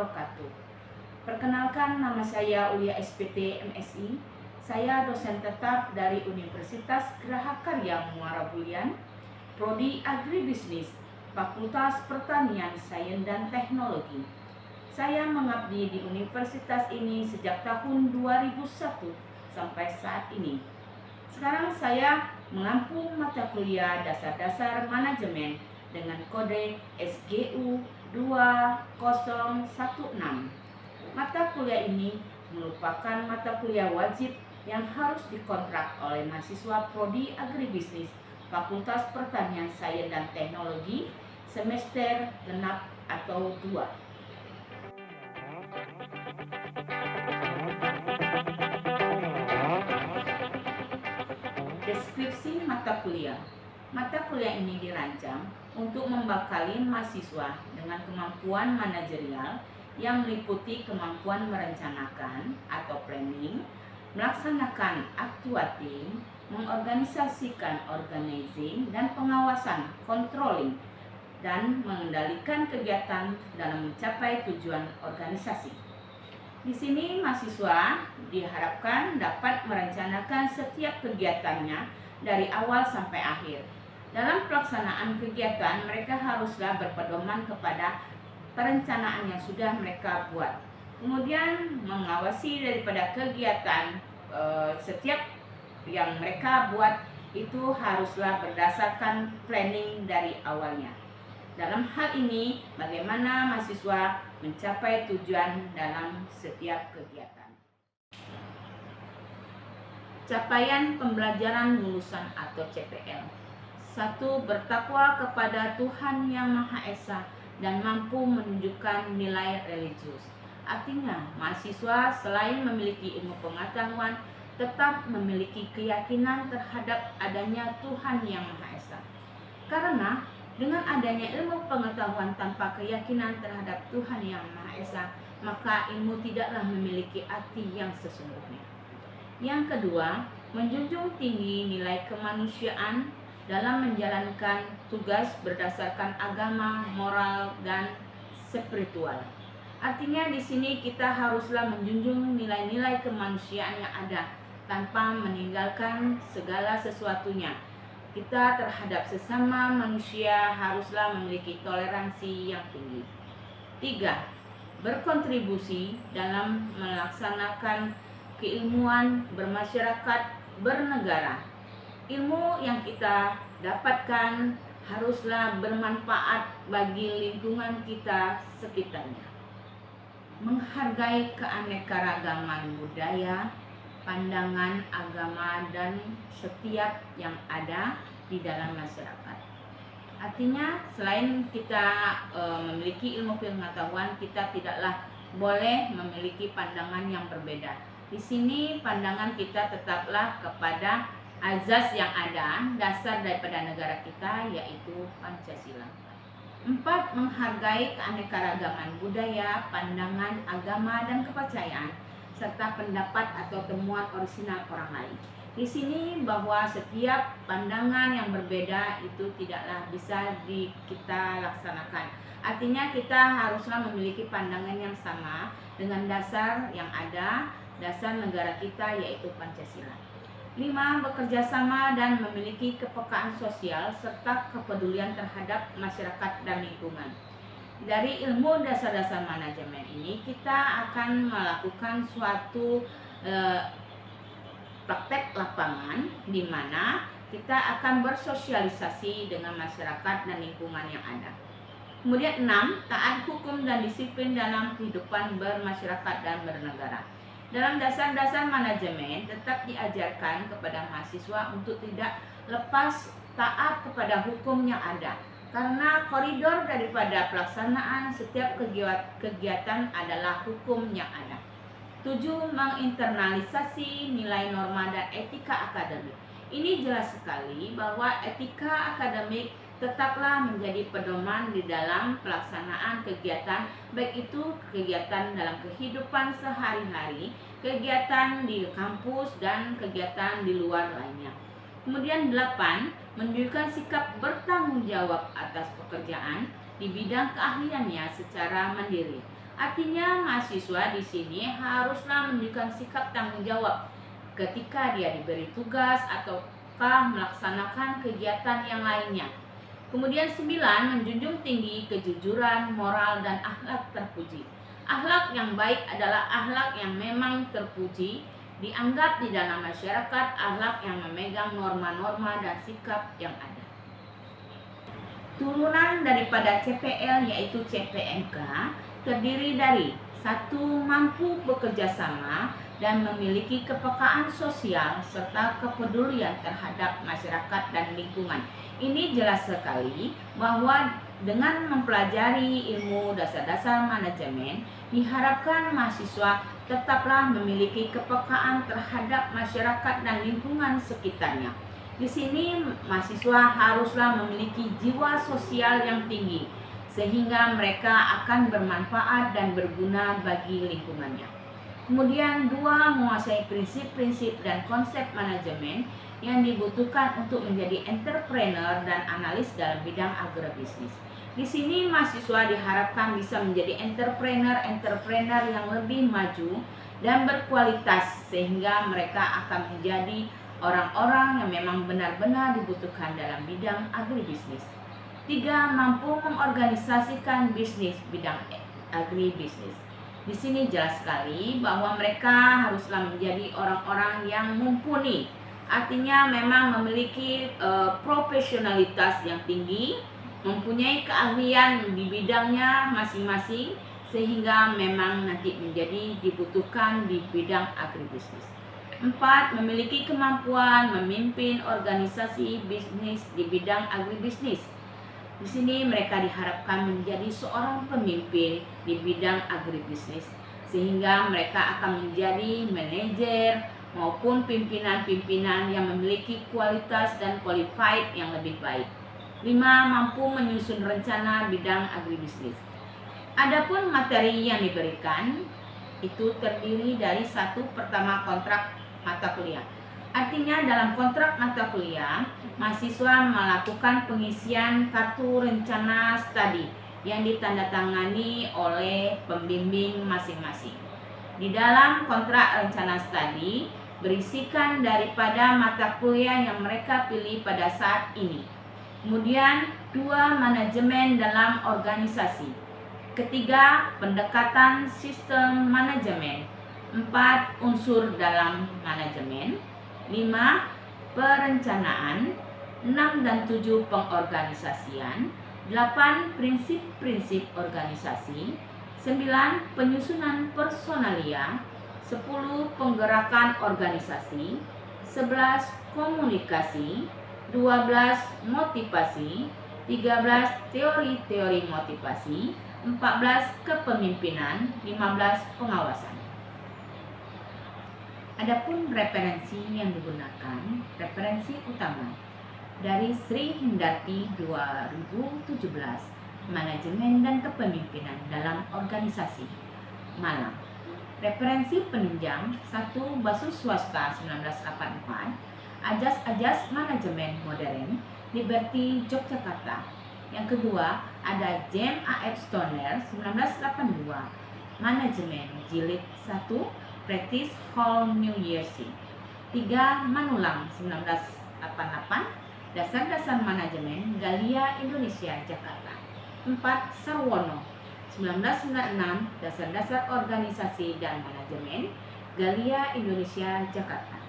wabarakatuh. Perkenalkan, nama saya Ulia SPT MSI. Saya dosen tetap dari Universitas Geraha Karya Muara Bulyan, Prodi Agribisnis, Fakultas Pertanian, Sains dan Teknologi. Saya mengabdi di universitas ini sejak tahun 2001 sampai saat ini. Sekarang saya mengampu mata kuliah dasar-dasar manajemen dengan kode SGU 2016. Mata kuliah ini merupakan mata kuliah wajib yang harus dikontrak oleh mahasiswa Prodi Agribisnis Fakultas Pertanian, Sains dan Teknologi semester genap atau 2. Deskripsi mata kuliah. Mata kuliah ini dirancang untuk membekali mahasiswa dengan kemampuan manajerial yang meliputi kemampuan merencanakan atau planning, melaksanakan actuating, mengorganisasikan organizing, dan pengawasan controlling, dan mengendalikan kegiatan dalam mencapai tujuan organisasi. Di sini mahasiswa diharapkan dapat merencanakan setiap kegiatannya dari awal sampai akhir. Dalam pelaksanaan kegiatan, mereka haruslah berpedoman kepada perencanaan yang sudah mereka buat. Kemudian mengawasi daripada kegiatan setiap yang mereka buat itu haruslah berdasarkan planning dari awalnya. Dalam hal ini, bagaimana mahasiswa mencapai tujuan dalam setiap kegiatan. Capaian pembelajaran lulusan atau CPL. 1. Bertakwa kepada Tuhan Yang Maha Esa dan mampu menunjukkan nilai religius. Artinya, mahasiswa selain memiliki ilmu pengetahuan, tetap memiliki keyakinan terhadap adanya Tuhan Yang Maha Esa. Karena dengan adanya ilmu pengetahuan tanpa keyakinan terhadap Tuhan Yang Maha Esa, maka ilmu tidaklah memiliki arti yang sesungguhnya. Yang kedua, menjunjung tinggi nilai kemanusiaan dalam menjalankan tugas berdasarkan agama, moral, dan spiritual. Artinya di sini kita haruslah menjunjung nilai-nilai kemanusiaan yang ada tanpa meninggalkan segala sesuatunya. Kita terhadap sesama manusia haruslah memiliki toleransi yang tinggi. 3. Berkontribusi dalam melaksanakan keilmuan bermasyarakat bernegara. Ilmu yang kita dapatkan haruslah bermanfaat bagi lingkungan kita sekitarnya. Menghargai keanekaragaman budaya, pandangan agama, dan setiap yang ada di dalam masyarakat. Artinya selain kita memiliki ilmu pengetahuan, kita tidaklah boleh memiliki pandangan yang berbeda. Di sini pandangan kita tetaplah kepada azas yang ada, dasar daripada negara kita, yaitu Pancasila. 4. Menghargai keanekaragaman budaya, pandangan agama, dan kepercayaan serta pendapat atau temuan orisinal orang lain. Di sini bahwa setiap pandangan yang berbeda itu tidaklah bisa kita laksanakan. Artinya kita haruslah memiliki pandangan yang sama dengan dasar yang ada, dasar negara kita yaitu Pancasila. 5. Bekerja sama dan memiliki kepekaan sosial serta kepedulian terhadap masyarakat dan lingkungan. Dari ilmu dasar-dasar manajemen ini kita akan melakukan suatu praktek lapangan di mana kita akan bersosialisasi dengan masyarakat dan lingkungan yang ada. Kemudian 6. Taat hukum dan disiplin dalam kehidupan bermasyarakat dan bernegara. Dalam dasar-dasar manajemen tetap diajarkan kepada mahasiswa untuk tidak lepas taat kepada hukum yang ada. Karena koridor daripada pelaksanaan setiap kegiatan adalah hukum yang ada. 7. Menginternalisasi nilai norma dan etika akademik. Ini jelas sekali bahwa etika akademik tetaplah menjadi pedoman di dalam pelaksanaan kegiatan, baik itu kegiatan dalam kehidupan sehari-hari, kegiatan di kampus, dan kegiatan di luar lainnya. Kemudian 8. Menunjukkan sikap bertanggung jawab atas pekerjaan di bidang keahliannya secara mandiri. Artinya mahasiswa di sini haruslah menunjukkan sikap tanggung jawab ketika dia diberi tugas ataukah melaksanakan kegiatan yang lainnya. Kemudian 9, menjunjung tinggi kejujuran, moral, dan akhlak terpuji. Akhlak yang baik adalah akhlak yang memang terpuji, dianggap di dalam masyarakat akhlak yang memegang norma-norma dan sikap yang ada. Turunan daripada CPL yaitu CPNK terdiri dari 1. Mampu bekerja sama dan memiliki kepekaan sosial serta kepedulian terhadap masyarakat dan lingkungan. Ini jelas sekali bahwa dengan mempelajari ilmu dasar-dasar manajemen, diharapkan mahasiswa tetaplah memiliki kepekaan terhadap masyarakat dan lingkungan sekitarnya. Di sini mahasiswa haruslah memiliki jiwa sosial yang tinggi sehingga mereka akan bermanfaat dan berguna bagi lingkungannya. Kemudian 2. Menguasai prinsip-prinsip dan konsep manajemen yang dibutuhkan untuk menjadi entrepreneur dan analis dalam bidang agribisnis. Di sini mahasiswa diharapkan bisa menjadi entrepreneur yang lebih maju dan berkualitas sehingga mereka akan menjadi orang-orang yang memang benar-benar dibutuhkan dalam bidang agribisnis. 3. Mampu mengorganisasikan bisnis bidang agribisnis. Di sini jelas sekali bahwa mereka haruslah menjadi orang-orang yang mumpuni. Artinya memang memiliki profesionalitas yang tinggi, mempunyai keahlian di bidangnya masing-masing sehingga memang nanti menjadi dibutuhkan di bidang agribisnis. 4. Memiliki kemampuan memimpin organisasi bisnis di bidang agribisnis. Di sini mereka diharapkan menjadi seorang pemimpin di bidang agribisnis sehingga mereka akan menjadi manajer maupun pimpinan-pimpinan yang memiliki kualitas dan qualified yang lebih baik. 5. Mampu menyusun rencana bidang agribisnis. Adapun materi yang diberikan itu terdiri dari 1. Pertama, kontrak mata kuliah. Artinya dalam kontrak mata kuliah, mahasiswa melakukan pengisian kartu rencana studi yang ditandatangani oleh pembimbing masing-masing. Di dalam kontrak rencana studi berisikan daripada mata kuliah yang mereka pilih pada saat ini. Kemudian 2. Manajemen dalam organisasi. Ketiga, pendekatan sistem manajemen. 4. Unsur dalam manajemen. 5. Perencanaan. 6 dan 7. Pengorganisasian. 8. Prinsip-prinsip organisasi. 9. Penyusunan personalia. 10. Penggerakan organisasi. 11. Komunikasi. 12. Motivasi. 13. Teori-teori motivasi. 14. Kepemimpinan. 15. Pengawasan. Adapun referensi yang digunakan, referensi utama dari Sri Hindarti 2017, Manajemen dan Kepemimpinan dalam Organisasi, Malang. Referensi penunjang 1. Basus Swasta 1984, Ajas-Ajas Manajemen Modern, Liberty, Yogyakarta. Yang kedua ada James A.F. Stoner 1982, Manajemen Jilid 1, Practice Hall, New Jersey. 3. Manulang 1988, Dasar-dasar Manajemen, Galia, Indonesia, Jakarta. 4. Sarwono 1996, Dasar-dasar Organisasi dan Manajemen, Galia, Indonesia, Jakarta.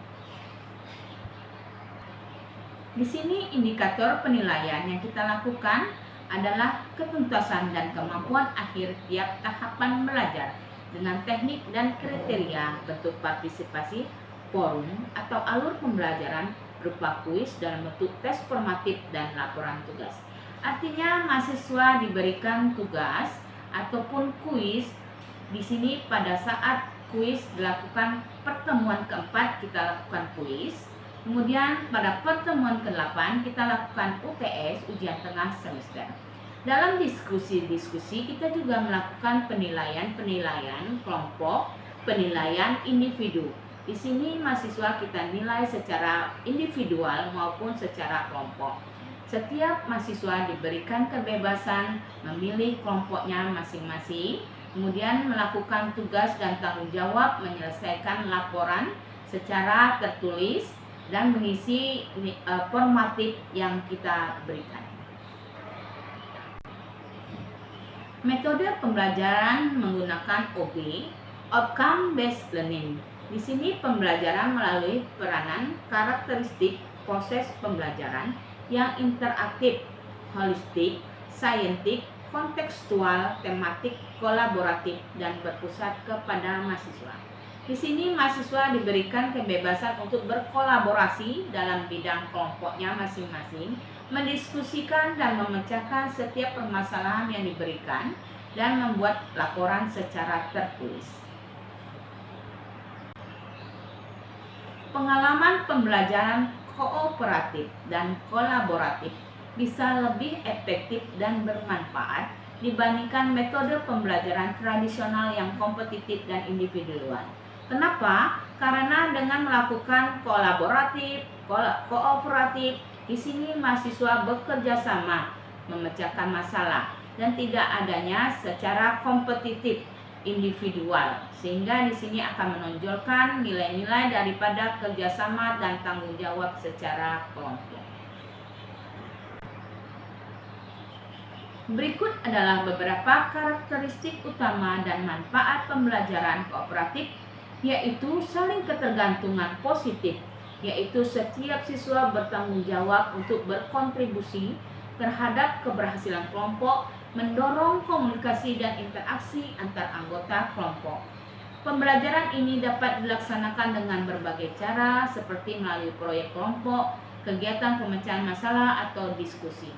Di sini indikator penilaian yang kita lakukan adalah ketuntasan dan kemampuan akhir tiap tahapan belajar dengan teknik dan kriteria bentuk partisipasi, forum atau alur pembelajaran berupa kuis dalam bentuk tes formatif dan laporan tugas. Artinya mahasiswa diberikan tugas ataupun kuis. Di sini pada saat kuis dilakukan pertemuan keempat kita lakukan kuis. Kemudian pada pertemuan ke-8 kita lakukan UTS, ujian tengah semester. Dalam diskusi-diskusi kita juga melakukan penilaian kelompok, penilaian individu. Di sini mahasiswa kita nilai secara individual maupun secara kelompok. Setiap mahasiswa diberikan kebebasan memilih kelompoknya masing-masing Kemudian melakukan tugas dan tanggung jawab menyelesaikan laporan secara tertulis dan mengisi formatif yang kita berikan. Metode pembelajaran menggunakan OB, Outcome Based Learning. Di sini pembelajaran melalui peranan karakteristik proses pembelajaran yang interaktif, holistik, saintifik, kontekstual, tematik, kolaboratif, dan berpusat kepada mahasiswa. Di sini mahasiswa diberikan kebebasan untuk berkolaborasi dalam bidang kelompoknya masing-masing, mendiskusikan dan memecahkan setiap permasalahan yang diberikan, dan membuat laporan secara tertulis. Pengalaman pembelajaran kooperatif dan kolaboratif bisa lebih efektif dan bermanfaat dibandingkan metode pembelajaran tradisional yang kompetitif dan individual. Kenapa? Karena dengan melakukan kooperatif, di sini mahasiswa bekerja sama memecahkan masalah dan tidak adanya secara kompetitif individual, sehingga di sini akan menonjolkan nilai-nilai daripada kerjasama dan tanggung jawab secara kelompok. Berikut adalah beberapa karakteristik utama dan manfaat pembelajaran kooperatif, yaitu saling ketergantungan positif, yaitu setiap siswa bertanggung jawab untuk berkontribusi terhadap keberhasilan kelompok, mendorong komunikasi dan interaksi antar anggota kelompok. Pembelajaran ini dapat dilaksanakan dengan berbagai cara seperti melalui proyek kelompok, kegiatan pemecahan masalah, atau diskusi.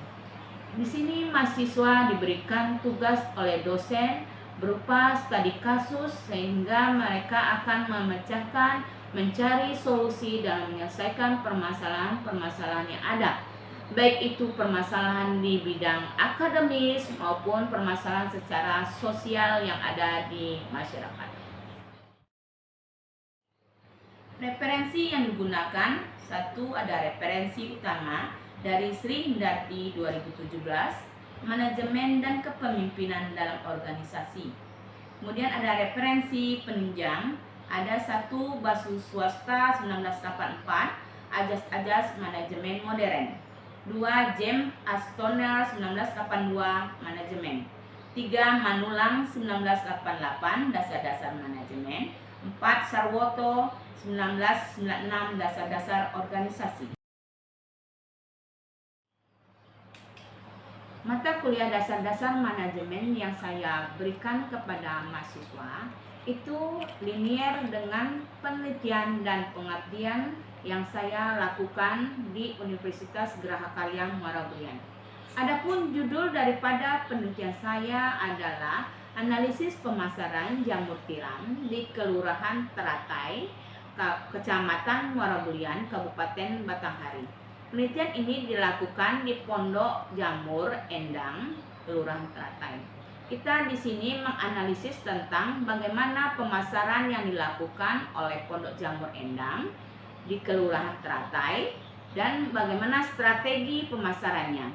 Di sini mahasiswa diberikan tugas oleh dosen berupa studi kasus sehingga mereka akan memecahkan, mencari solusi dalam menyelesaikan permasalahan-permasalahan yang ada, baik itu permasalahan di bidang akademis maupun permasalahan secara sosial yang ada di masyarakat. Referensi yang digunakan, satu ada referensi utama dari Sri Hindarti 2017, Manajemen dan Kepemimpinan dalam Organisasi. Kemudian ada referensi penunjang, ada satu Basu Swasta 1984, Ajas-ajas Manajemen Modern. 2 James Astoner 1982, Manajemen. 3 Manulang 1988, Dasar-dasar Manajemen. 4 Sarwoto 1996, Dasar-dasar Organisasi. Mata kuliah dasar-dasar manajemen yang saya berikan kepada mahasiswa itu linier dengan penelitian dan pengabdian yang saya lakukan di Universitas Grahakarya Muara Belian. Adapun judul daripada penelitian saya adalah Analisis Pemasaran Jamur Tiram di Kelurahan Teratai, Kecamatan Muara Belian, Kabupaten Batanghari. Penelitian ini dilakukan di Pondok Jamur Endang, Kelurahan Teratai. Kita di sini menganalisis tentang bagaimana pemasaran yang dilakukan oleh Pondok Jamur Endang di Kelurahan Teratai dan bagaimana strategi pemasarannya.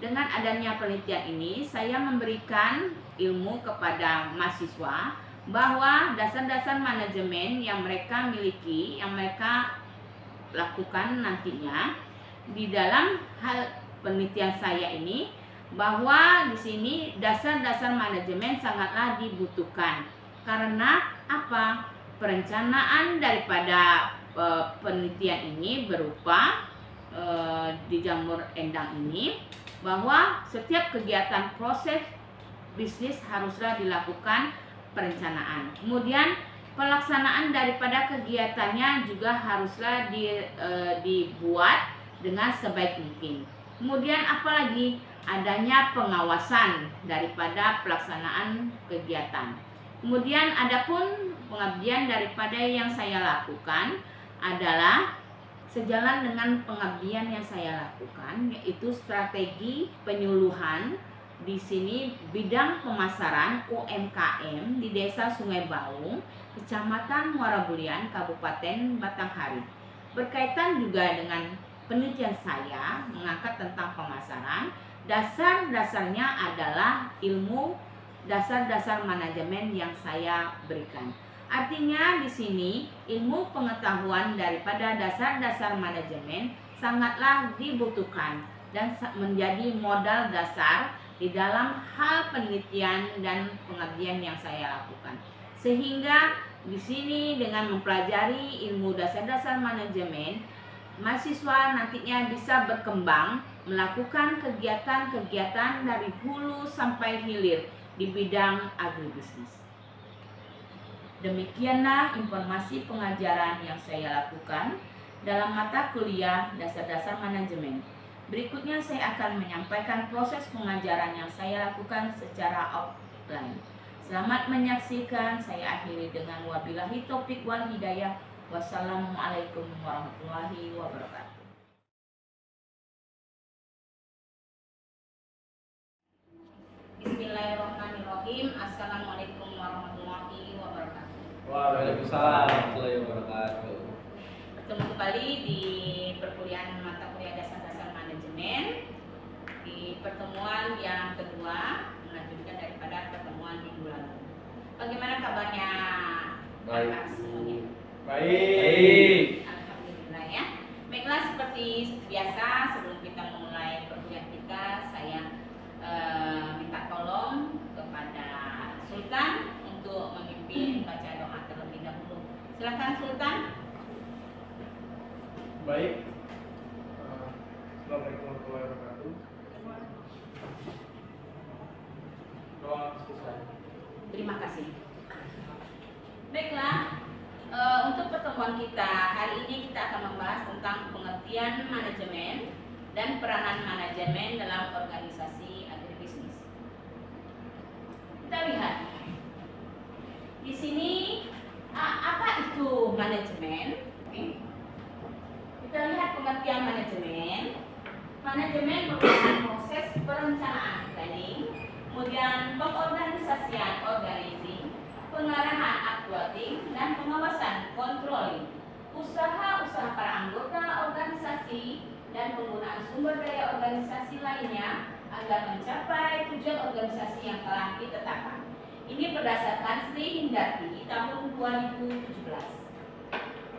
Dengan adanya penelitian ini, saya memberikan ilmu kepada mahasiswa bahwa dasar-dasar manajemen yang mereka miliki, yang mereka lakukan nantinya di dalam hal penelitian saya ini, bahwa di sini dasar-dasar manajemen sangatlah dibutuhkan. Karena apa? Perencanaan daripada penelitian ini berupa di Jamur Endang ini, bahwa setiap kegiatan proses bisnis haruslah dilakukan perencanaan. Kemudian pelaksanaan daripada kegiatannya juga haruslah dibuat dengan sebaik mungkin. Kemudian apalagi adanya pengawasan daripada pelaksanaan kegiatan. Kemudian adapun pengabdian daripada yang saya lakukan adalah sejalan dengan pengabdian yang saya lakukan, yaitu strategi penyuluhan di sini bidang pemasaran UMKM di Desa Sungai Baung, Kecamatan Muara Belian, Kabupaten Batanghari. Berkaitan juga dengan penelitian saya mengangkat tentang pemasaran, dasar-dasarnya adalah ilmu dasar-dasar manajemen yang saya berikan. Artinya di sini ilmu pengetahuan daripada dasar-dasar manajemen sangatlah dibutuhkan dan menjadi modal dasar di dalam hal penelitian dan pengabdian yang saya lakukan. Sehingga di sini dengan mempelajari ilmu dasar-dasar manajemen, mahasiswa nantinya bisa berkembang melakukan kegiatan-kegiatan dari hulu sampai hilir di bidang agribisnis. Demikianlah informasi pengajaran yang saya lakukan dalam mata kuliah dasar-dasar manajemen. Berikutnya saya akan menyampaikan proses pengajaran yang saya lakukan secara offline. Selamat menyaksikan. Saya akhiri dengan wabillahi taufik wal hidayah. Wassalamualaikum warahmatullahi wabarakatuh. Bismillahirrahmanirrahim. Assalamualaikum warahmatullahi wabarakatuh. Waalaikumsalam warahmatullahi wabarakatuh. Bertemu kembali di perkuliahan mata kuliah dasar-dasar manajemen di pertemuan yang kedua, melanjutkan daripada pertemuan minggu lalu. Bagaimana kabarnya? Baik. Semuanya? Baik. Alhamdulillah ya. Baiklah, seperti biasa sebelum kita memulai perkuliahan kita, saya minta tolong kepada Sultan untuk memimpin baca doa terlebih dahulu. Silakan Sultan. Baik. Assalamualaikum warahmatullahi wabarakatuh. Doa selesai. Terima kasih. Baiklah, untuk pertemuan kita hari ini kita akan membahas tentang pengertian manajemen dan peranan manajemen dalam organisasi agribisnis. Kita lihat di sini apa itu manajemen. Oke. Kita lihat pengertian manajemen. Manajemen merupakan proses perencanaan planning, kemudian pengorganisasian organizing, pengarahan actuating, dan pengawasan controlling, usaha-usaha para anggota organisasi dan penggunaan sumber daya organisasi lainnya agar mencapai tujuan organisasi yang telah ditetapkan. Ini berdasarkan Sri Hindarti tahun 2017.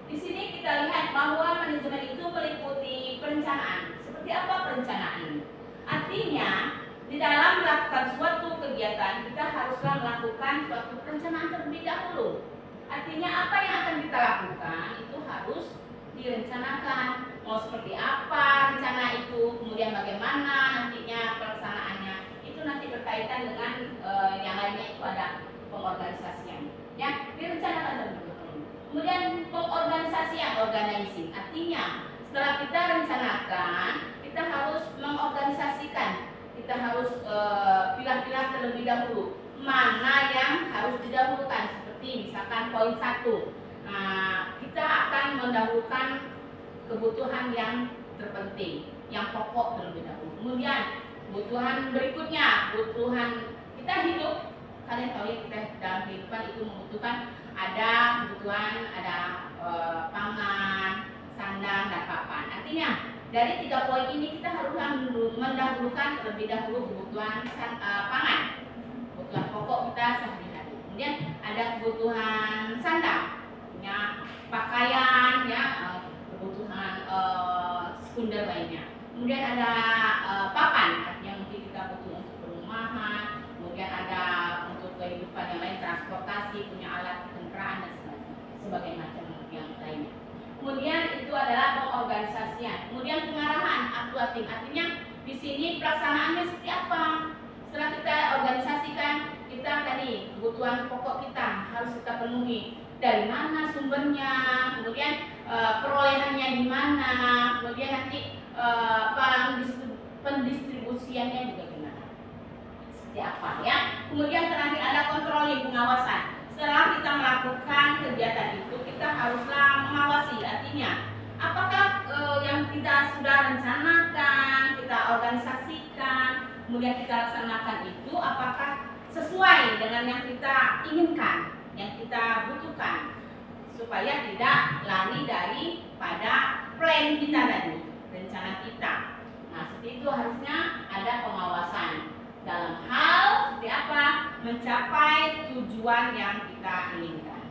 Di sini kita lihat bahwa manajemen itu meliputi perencanaan. Seperti apa perencanaan? Artinya, di dalam melakukan suatu kegiatan, kita haruslah melakukan suatu perencanaan terlebih dahulu. Artinya, apa yang akan kita lakukan itu harus direncanakan. Mau seperti apa rencana itu, kemudian bagaimana nantinya pelaksanaannya. Itu nanti berkaitan dengan yang lainnya, itu ada pengorganisasian. Ya, direncanakan terlebih dahulu. Kemudian pengorganisasian, organizing. Artinya, setelah kita rencanakan, kita harus mengorganisasikan. Kita harus pilah-pilah terlebih dahulu mana yang harus didahulukan. Seperti misalkan poin 1, kita akan mendahulukan kebutuhan yang terpenting, yang pokok terlebih dahulu. Kemudian kebutuhan berikutnya, kebutuhan kita hidup. Kalian tahu ya, kita dalam kehidupan itu membutuhkan ada kebutuhan, ada pangan, sandang, dan papan. Artinya dari 3 poin ini kita harus mendahulukan terlebih dahulu kebutuhan pangan, kebutuhan pokok kita sehari-hari. Kemudian ada kebutuhan sandang, ya, pakaian, ya, kebutuhan sekunder lainnya. Kemudian ada papan, yang mungkin kita butuh untuk perumahan. Kemudian ada untuk kehidupan yang lain, transportasi, punya alat kendaraan dan sebagainya macam yang lainnya. Kemudian itu adalah pengorganisasian. Kemudian pengarahan, actuating. Artinya di sini pelaksanaannya seperti apa? Setelah kita organisasikan, kita tadi kebutuhan pokok kita harus kita penuhi. Dari mana sumbernya? Kemudian perolehannya di mana? Kemudian nanti pendistribusiannya juga gimana? Seperti apa ya? Kemudian terakhir ada controlling, pengawasan. Setelah kita melakukan kegiatan itu, kita haruslah mengawasi. Artinya, apakah yang kita sudah rencanakan, kita organisasikan, kemudian kita laksanakan itu, apakah sesuai dengan yang kita inginkan, yang kita butuhkan, supaya tidak lari daripada plan kita tadi, rencana kita. Nah, seperti itu harusnya ada pengawasan dalam hal seperti apa? mencapai tujuan yang kita inginkan.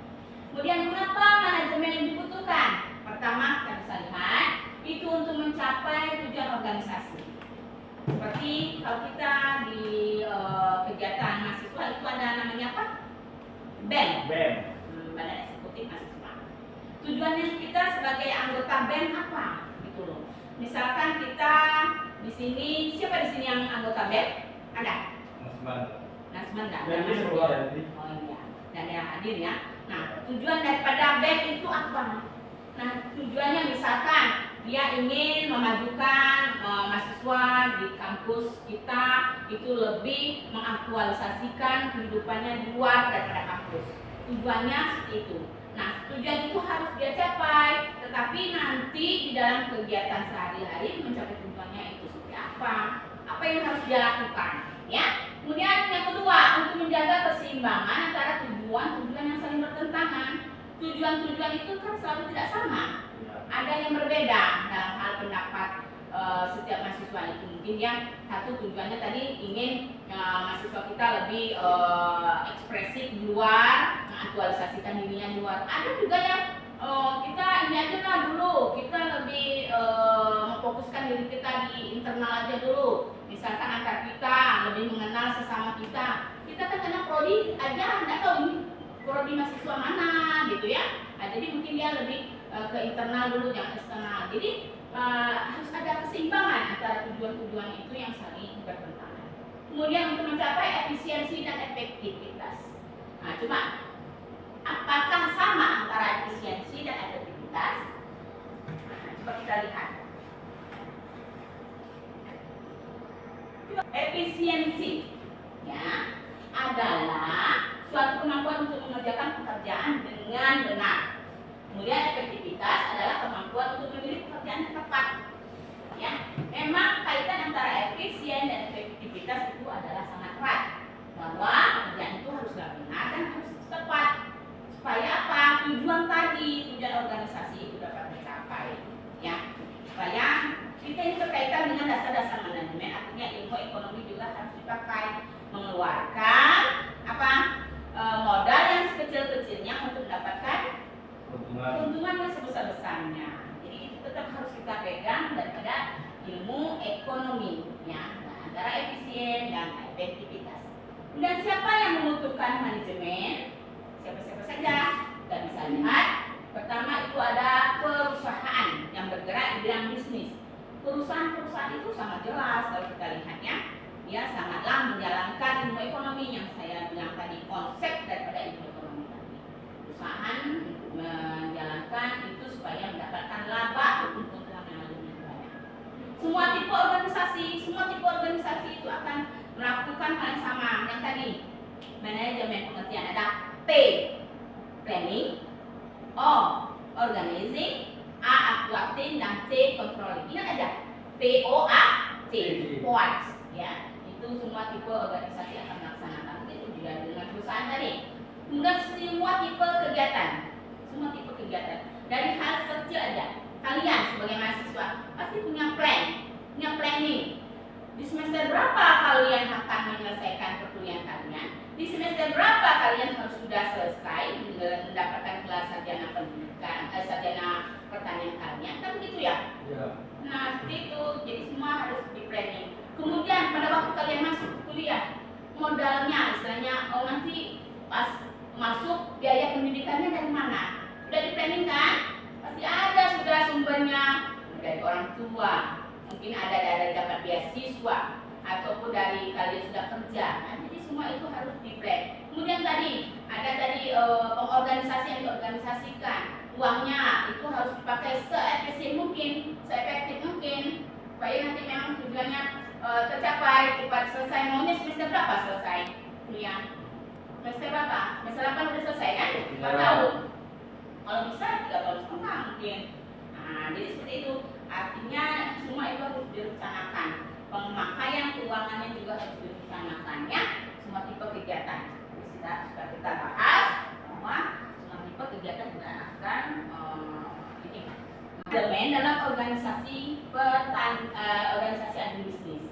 Kemudian mengapa manajemen dibutuhkan? Pertama, kita bisa lihat itu untuk mencapai tujuan organisasi. Seperti kalau kita di kegiatan mahasiswa itu ada namanya apa? BEM. Badan Eksekutif Mahasiswa. Tujuannya kita sebagai anggota BEM apa? Gitu loh. Misalkan kita di sini, siapa di sini yang anggota BEM? Ada? Nasman dan oh iya, dan yang hadir ya. Nah, tujuan daripada BEM itu apa? Nah, tujuannya misalkan dia ingin memajukan mahasiswa di kampus kita itu lebih mengaktualisasikan kehidupannya di luar daripada kampus. Tujuannya seperti itu. Nah, tujuan itu harus dia capai, tetapi nanti di dalam kegiatan sehari-hari mencapai tujuannya itu seperti apa? Apa yang harus dia lakukan? Ya. Kemudian yang kedua, untuk menjaga keseimbangan antara tujuan-tujuan yang saling bertentangan. Tujuan-tujuan itu kan selalu tidak sama. Ada yang berbeda dalam hal pendapat setiap mahasiswa itu. Mungkin yang satu tujuannya tadi ingin mahasiswa kita lebih ekspresif di luar, mengaktualisasikan dirinya di luar. Ada juga yang kita ini aja lah dulu, kita lebih memfokuskan diri kita di internal aja dulu. Misalkan antar kita lebih mengenal sesama kita. Kita kan karena prodi aja nggak tahu ini prodi mahasiswa mana gitu ya. Nah, jadi mungkin dia lebih ke internal dulu, jangan eksternal. Jadi harus ada keseimbangan antara tujuan-tujuan itu yang saling bertentangan. Kemudian untuk mencapai efisiensi dan efektivitas. Nah, coba apakah sama antara efisiensi dan efektivitas? Nah, coba kita lihat. Efisiensi ya adalah suatu kemampuan untuk mengerjakan pekerjaan dengan benar. Kemudian efektivitas adalah kemampuan untuk memilih pekerjaan yang tepat. Ya, memang kaitan antara efisien dan efektivitas itu adalah sangat erat. Bahwa pekerjaan itu haruslah benar dan harus tepat. Supaya apa? Tujuan tadi, tujuan organisasi itu dapat dicapai. Ya, supaya kita ini berkaitan dengan dasar-dasar manajemen, artinya ilmu ekonomi juga harus dipakai, mengeluarkan apa modal yang sekecil-kecilnya untuk mendapatkan keuntungan yang sebesar-besarnya. Jadi itu tetap harus kita pegang daripada ilmu ekonomi, ya, antara efisien dan efektivitas. Dan siapa yang membutuhkan manajemen? Siapa-siapa saja. Kita bisa lihat. Pertama itu ada perusahaan yang bergerak di bidang bisnis. Perusahaan-perusahaan itu sangat jelas kalau kita lihatnya, dia sangatlah menjalankan ilmu ekonomi yang saya bilang tadi, konsep daripada ilmu ekonomi tadi. Perusahaan menjalankan itu supaya mendapatkan laba untuk keuntungan yang lebih banyak. Semua tipe organisasi itu akan melakukan hal yang sama. Yang tadi manajemen pengertian ada P, planning, O, organizing, A, actuating, dan C, controlling. Ingat aja, POAC, POAC, ya. Itu semua tipe organisasi akan melaksanakan. Itu juga dengan perusahaan tadi. Kemudian semua tipe kegiatan, dari hal kecil aja. Kalian sebagai mahasiswa pasti punya planning. Di semester berapa kalian akan menyelesaikan perkuliahan kalian? Di semester berapa kalian harus sudah selesai mendapatkan gelar sarjana pendidikan, sarjana pertanian kalian, kan begitu ya? Nah, seperti itu. Jadi semua harus di planning. Kemudian pada waktu kalian masuk kuliah, modalnya istilahnya, nanti pas masuk biaya pendidikannya dari mana? Sudah di planning kan? Pasti ada sudah sumbernya dari orang tua. Mungkin ada dari dapat beasiswa ataupun dari kalian sudah kerja. Nah, jadi semua itu harus di-plan. Kemudian tadi ada pengorganisasi yang diorganisasikan. Uangnya itu harus dipakai seefisien mungkin, seefektif mungkin, supaya nanti memang tujuannya tercapai, cepat selesai. Maunya semester berapa selesai kuliah? Semester berapa? Semester 8 udah selesai kan? 4 tahun. Kalau bisa 3 tahun setengah mungkin. Nah, jadi seperti itu. Artinya semua itu harus direncanakan. Pemakaian keuangannya juga harus direncanakan, ya. Semua tipe kegiatan. Sudah kita bahas bahwa semua tipe kegiatan juga akan manajemen dalam organisasi agribisnis.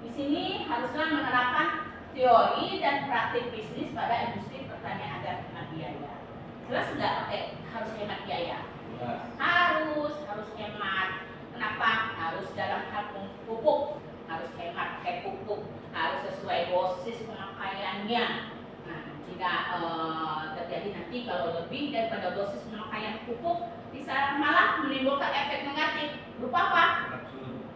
Di sini haruslah menerapkan teori dan praktik bisnis pada industri pertanian agar hemat biaya. Jelas nggak harus hemat biaya? Harus hemat. Kenapa? Harus dalam hal pupuk, harus hemat pakai pupuk, harus sesuai dosis pemakaiannya. Nah, tidak terjadi nanti kalau lebih daripada dosis pemakaian pupuk bisa malah menimbulkan efek negatif berupa apa?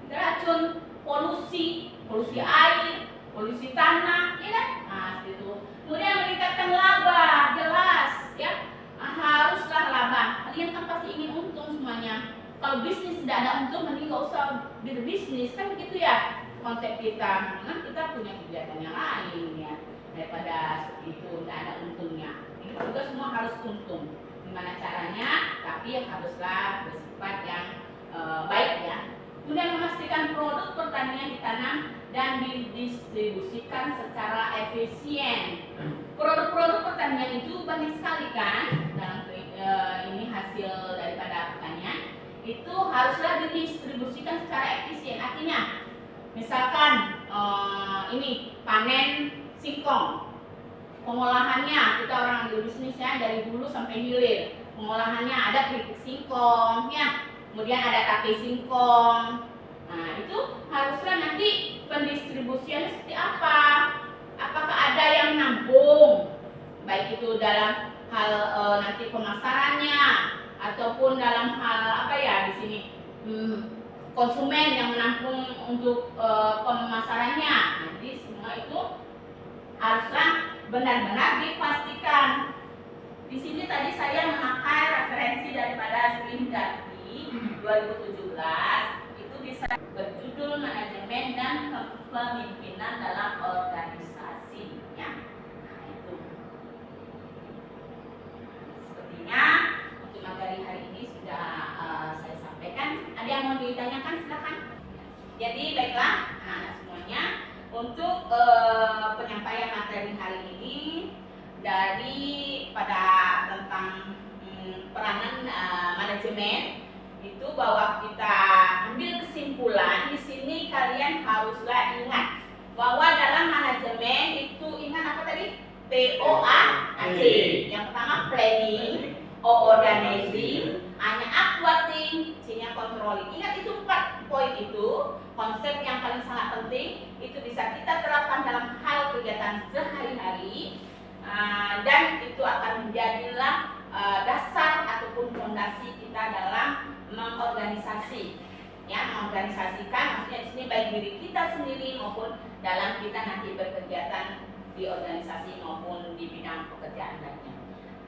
Racun, polusi air, polusi tanah, ya kan? Nah, itu. Kemudian meningkatkan laba, jelas, ya. Haruslah laba. Kalian kan pasti ingin untung semuanya. Kalau bisnis tidak ada untung, mending nggak usah berbisnis, kan begitu ya konsep kita. Karena kita punya kegiatan yang lain ya daripada seperti itu tidak ada untungnya. Ini juga semua harus untung. Gimana caranya? Tapi haruslah bersifat yang baik ya. Kemudian memastikan produk pertanian ditanam dan didistribusikan secara efisien. Produk-produk pertanian itu banyak sekali kan dalam ini hasil daripada pertanian itu haruslah didistribusikan secara efisien. Artinya misalkan ini panen singkong, pengolahannya kita orang agribisnis ya dari hulu sampai hilir. Pengolahannya ada keripik singkong ya. Kemudian ada tape singkong. Nah, itu haruslah nanti pendistribusiannya seperti apa? Apakah ada yang menampung? Baik itu dalam hal nanti pemasarannya ataupun dalam hal apa ya di sini konsumen yang menampung untuk pemasarannya. Nanti semua itu haruslah benar-benar dipastikan. Di sini tadi saya memakai referensi daripada Swindati 2017 itu bisa berjudul manajemen dan kepemimpinan dalam organisasi ya. Nah, itu sepertinya untuk materi hari ini sudah saya sampaikan. Ada yang mau ditanyakan silakan. Jadi baiklah anak semuanya untuk penyampaian materi hari ini dari pada tentang peranan manajemen itu bahwa kita ambil kesimpulan di sini kalian haruslah ingat bahwa dalam manajemen itu ingat apa tadi? POAC. Yang pertama planning, organizing, A-nya aquating, C-nya controlling. Ingat itu 4 poin itu, konsep yang paling sangat penting itu bisa kita terapkan dalam hal kegiatan sehari-hari dan itu akan menjadilah dasar ataupun fondasi kita dalam mengorganisasi ya, mengorganisasikan maksudnya di sini baik diri kita sendiri maupun dalam kita nanti berkegiatan di organisasi maupun di bidang pekerjaan lainnya.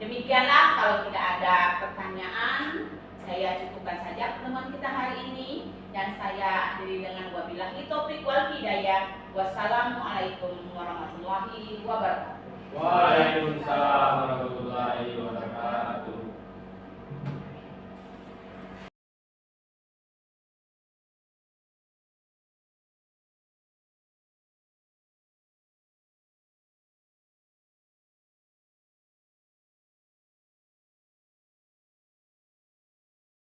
Demikianlah, kalau tidak ada pertanyaan saya cukupkan saja pertemuan kita hari ini dan saya akhiri dengan wabillahi taufiq wal hidayah. Wassalamualaikum warahmatullahi wabarakatuh. Waalaikumsalam warahmatullahi wabarakatuh.